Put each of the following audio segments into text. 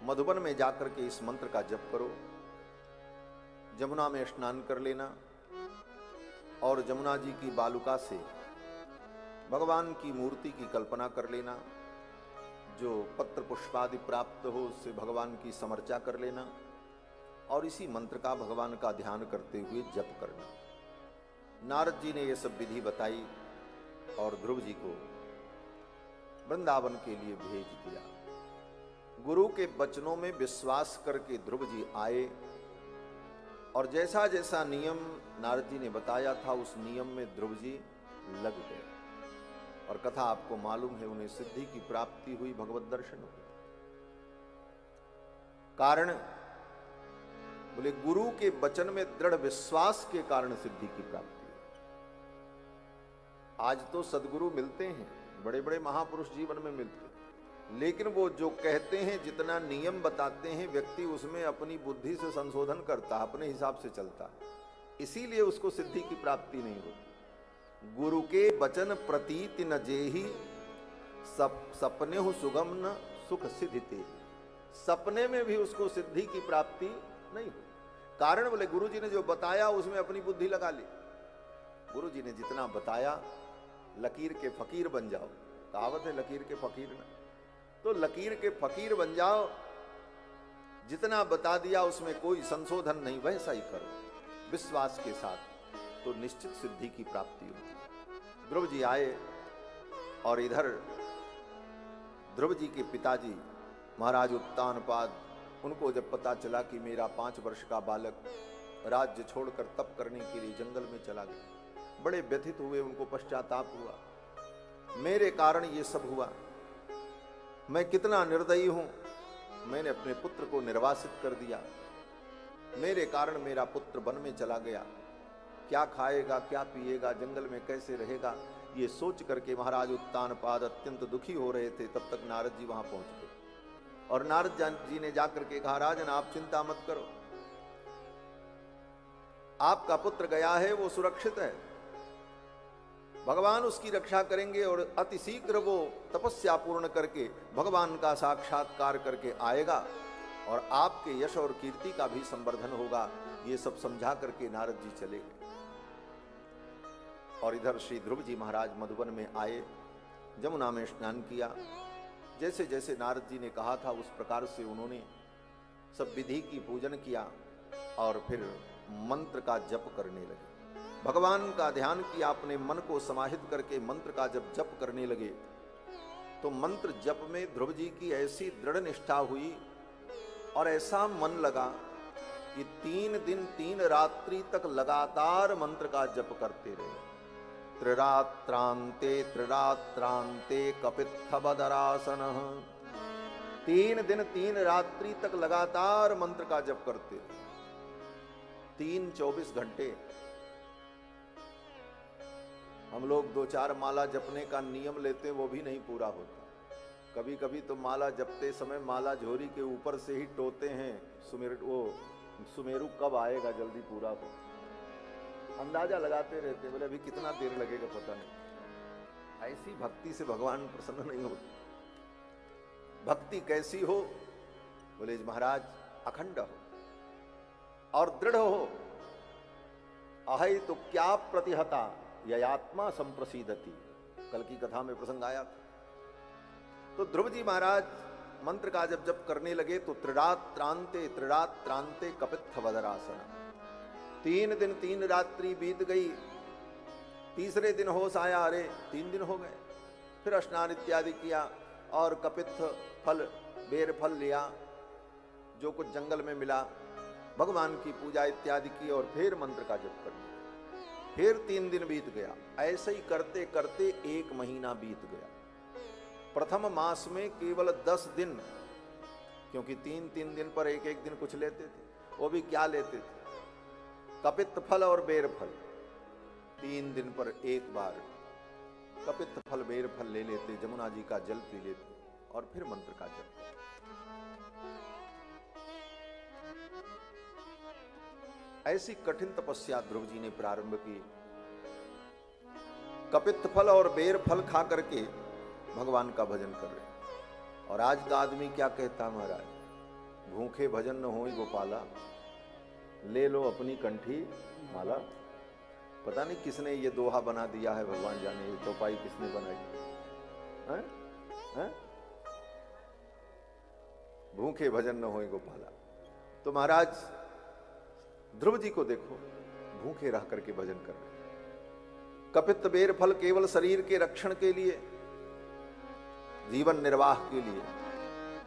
मधुबन में जाकर के इस मंत्र का जप करो, जमुना में स्नान कर लेना और जमुना जी की बालुका से भगवान की मूर्ति की कल्पना कर लेना, जो पत्र पुष्पादि प्राप्त हो उससे भगवान की समर्चा कर लेना और इसी मंत्र का भगवान का ध्यान करते हुए जप करना। नारद जी ने यह सब विधि बताई और ध्रुव जी को वृंदावन के लिए भेज दिया। गुरु के वचनों में विश्वास करके ध्रुव जी आए और जैसा जैसा नियम नारद जी ने बताया था उस नियम में ध्रुव जी लग गए और कथा आपको मालूम है, उन्हें सिद्धि की प्राप्ति हुई, भगवत दर्शन हुआ। कारण बोले गुरु के वचन में दृढ़ विश्वास के कारण सिद्धि की प्राप्ति हुई। आज तो सदगुरु मिलते हैं, बड़े बड़े महापुरुष जीवन में मिलते हैं, लेकिन वो जो कहते हैं, जितना नियम बताते हैं, व्यक्ति उसमें अपनी बुद्धि से संशोधन करता है, अपने हिसाब से चलता है, इसीलिए उसको सिद्धि की प्राप्ति नहीं होती। गुरु के वचन प्रतीति न जेहि, सपने हो सुगम न सुख सिद्धि। सपने में भी उसको सिद्धि की प्राप्ति नहीं हुई। कारण बोले गुरु जी ने जो बताया उसमें अपनी बुद्धि लगा ली। गुरु जी ने जितना बताया, लकीर के फकीर बन जाओ, कहावत है लकीर के फकीर ना, तो लकीर के फकीर बन जाओ। जितना बता दिया उसमें कोई संशोधन नहीं, वैसा ही करो विश्वास के साथ, तो निश्चित सिद्धि की प्राप्ति होती। ध्रुव जी आए और इधर ध्रुव जी के पिताजी महाराज उत्तानपाद, उनको जब पता चला कि मेरा 5 वर्ष का बालक राज्य छोड़कर तप करने के लिए जंगल में चला गया, बड़े व्यथित हुए, उनको पश्चाताप हुआ, मेरे कारण ये सब हुआ, मैं कितना निर्दयी हूं, मैंने अपने पुत्र को निर्वासित कर दिया, मेरे कारण मेरा पुत्र वन में चला गया, क्या खाएगा क्या पिएगा, जंगल में कैसे रहेगा, ये सोच करके महाराज उत्तानपाद अत्यंत दुखी हो रहे थे। तब तक नारद जी वहां पहुंच गए और नारद जी ने जाकर के कहा, राजन आप चिंता मत करो, आपका पुत्र गया है, वो सुरक्षित है, भगवान उसकी रक्षा करेंगे और अति शीघ्र वो तपस्या पूर्ण करके भगवान का साक्षात्कार करके आएगा और आपके यश और कीर्ति का भी संवर्धन होगा। ये सब समझा करके नारद जी चले गए और इधर श्री ध्रुव जी महाराज मधुबन में आए, जमुना में स्नान किया। जैसे जैसे नारद जी ने कहा था उस प्रकार से उन्होंने सब विधि की पूजन किया और फिर मंत्र का जप करने लगे, भगवान का ध्यान किया, अपने मन को समाहित करके मंत्र का जब जप करने लगे तो मंत्र जप में ध्रुव जी की ऐसी दृढ़ निष्ठा हुई और ऐसा मन लगा कि 3 दिन 3 रात्रि तक लगातार मंत्र का जप करते रहे। त्रिरात्रांते त्रिरात्रांते कपित्थवदरासन, 3 दिन 3 रात्रि तक लगातार मंत्र का जप करते, 24 घंटे। हम लोग 2-4 माला जपने का नियम लेते, वो भी नहीं पूरा होता। कभी कभी तो माला जपते समय माला झोरी के ऊपर से ही टोते हैं, सुमेरु कब आएगा जल्दी पूरा हो, अंदाजा लगाते रहते, बोले अभी कितना देर लगेगा पता नहीं। ऐसी भक्ति से भगवान प्रसन्न नहीं होते। भक्ति कैसी हो, बोले महाराज अखंड हो और दृढ़ हो। अहै तो क्या प्रतिहता ययात्मा संप्रसीदति, कल की कथा में प्रसंग आया था। तो ध्रुव जी महाराज मंत्र का जब जप करने लगे तो त्रिरात्रांते त्रिरात्रांते कपित्थवदरासन, 3 दिन 3 रात्रि बीत गई, तीसरे दिन होश आया, अरे 3 दिन हो गए। फिर स्नान इत्यादि किया और कपित्थ फल बेर फल लिया, जो कुछ जंगल में मिला, भगवान की पूजा इत्यादि की और फिर मंत्र का जप कर लिया। फिर 3 दिन बीत गया। ऐसे ही करते करते 1 महीना बीत गया। प्रथम मास में केवल 10 दिन, क्योंकि 3-3 दिन पर एक दिन कुछ लेते थे, वो भी क्या लेते थे, कपित्थ फल और बेर फल। 3 दिन पर एक बार कपित्थ फल बेर फल ले लेते, जमुना जी का जल पी लेते और फिर मंत्र का जप। ऐसी कठिन तपस्या ध्रुव जी ने प्रारंभ की। कपित्थ फल और बेर फल खा करके भगवान का भजन कर रहे। और आज का आदमी क्या कहता महाराज, भूखे भजन न होई गोपाला, ले लो अपनी कंठी माला। पता नहीं किसने ये दोहा बना दिया है, भगवान जाने ये चौपाई किसने बनाई है? हैं? भूखे भजन न होई गोपाला। तो महाराज ध्रुव जी को देखो, भूखे रह करके भजन कर रहे। कपित बेर फल केवल शरीर के रक्षण के लिए, जीवन निर्वाह के लिए,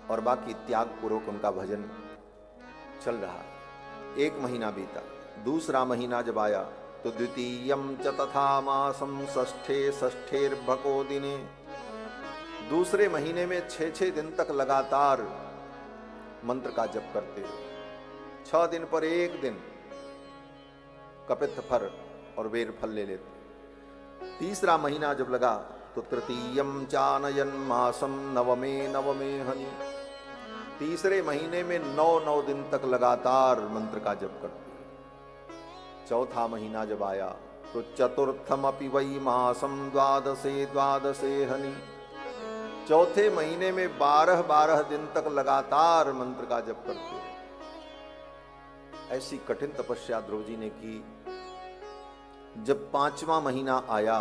और बाकी त्याग पूर्वक उनका भजन चल रहा। 1 महीना बीता, दूसरा महीना जब आया तो द्वितीयम च तथा मासम षष्ठेर्भको दिने, दूसरे महीने में 6 दिन तक लगातार मंत्र का जप करते रहे। 6 दिन पर 1 दिन कपित फल और बेर फल ले लेते। तीसरा महीना जब लगा तो तृतीयम चानयन मासम नवमे हनि, तीसरे महीने में 9 दिन तक लगातार मंत्र का जप करते। चौथा महीना जब आया तो चतुर्थम अपि वै मासम द्वादशे हनि, चौथे महीने में 12 दिन तक लगातार मंत्र का जप करते। ऐसी कठिन तपस्या ध्रुव जी ने की। जब 5वां महीना आया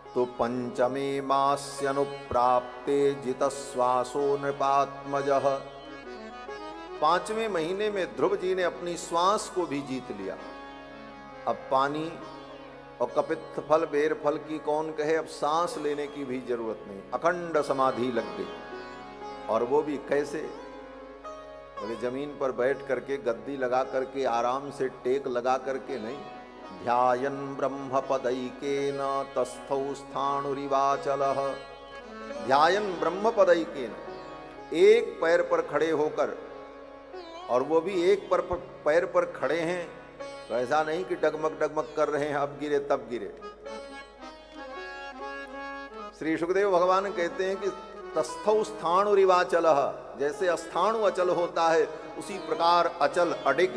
तो पंचमे मास्यनुप्राप्ते जितश्वासो नृपात्मजः, 5वें महीने में ध्रुव जी ने अपनी श्वास को भी जीत लिया। अब पानी और कपित फल बेर फल की कौन कहे, अब सांस लेने की भी जरूरत नहीं, अखंड समाधि लग गई। और वो भी कैसे? बोले जमीन पर बैठ करके, गद्दी लगा करके, आराम से टेक लगा करके नहीं, ध्यायन ब्रह्मपदैकेन तस्थौ स्थाणुरिवाचलः, ध्यायन ब्रह्मपदैकेन, एक पैर पर खड़े होकर, और वो भी एक पैर पर खड़े हैं तो ऐसा नहीं कि डगमग डगमग कर रहे हैं, अब गिरे तब गिरे। श्री सुखदेव भगवान कहते हैं कि तस्थौ स्थाणुरिवाचलः, जैसे स्थाणु अचल होता है उसी प्रकार अचल अडिग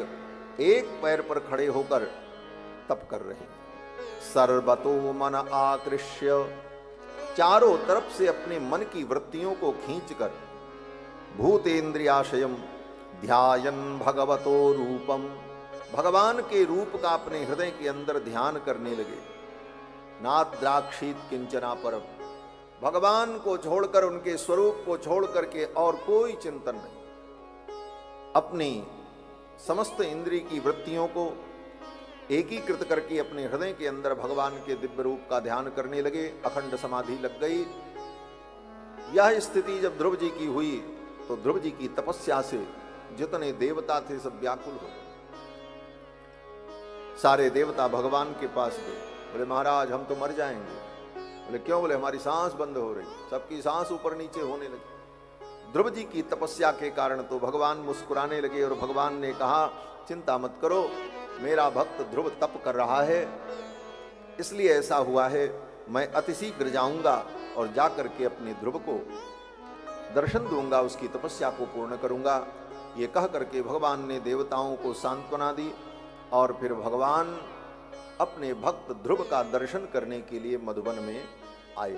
एक पैर पर खड़े होकर तप कर रहे हैं। सर्वतो मन आकृष्य, चारों तरफ से अपने मन की वृत्तियों को खींचकर, भूतेन्द्रियाशयम ध्यायन भगवतो रूपम, भगवान के रूप का अपने हृदय के अंदर ध्यान करने लगे। नाद्राक्षित किंचना परम, भगवान को छोड़कर, उनके स्वरूप को छोड़ करके और कोई चिंतन नहीं। अपनी समस्त इंद्रिय की वृत्तियों को एकीकृत करके अपने हृदय के अंदर भगवान के दिव्य रूप का ध्यान करने लगे। अखंड समाधि लग गई। यह स्थिति जब ध्रुव जी की हुई तो ध्रुव जी की तपस्या से जितने देवता थे सब व्याकुल हो गए। सारे देवता भगवान के पास गए, बोले महाराज हम तो मर जाएंगे। बोले क्यों? बोले हमारी सांस बंद हो रही, सबकी सांस ऊपर नीचे होने लगी। ध्रुव जी की तपस्या के कारण तो भगवान मुस्कुराने लगे और भगवान ने कहा चिंता मत करो, मेरा भक्त ध्रुव तप कर रहा है, इसलिए ऐसा हुआ है। मैं अतिशीघ्र जाऊंगा और जाकर के अपने ध्रुव को दर्शन दूंगा, उसकी तपस्या को पूर्ण करूंगा। ये कह करके भगवान ने देवताओं को सांत्वना दी और फिर भगवान अपने भक्त ध्रुव का दर्शन करने के लिए मधुबन में आए।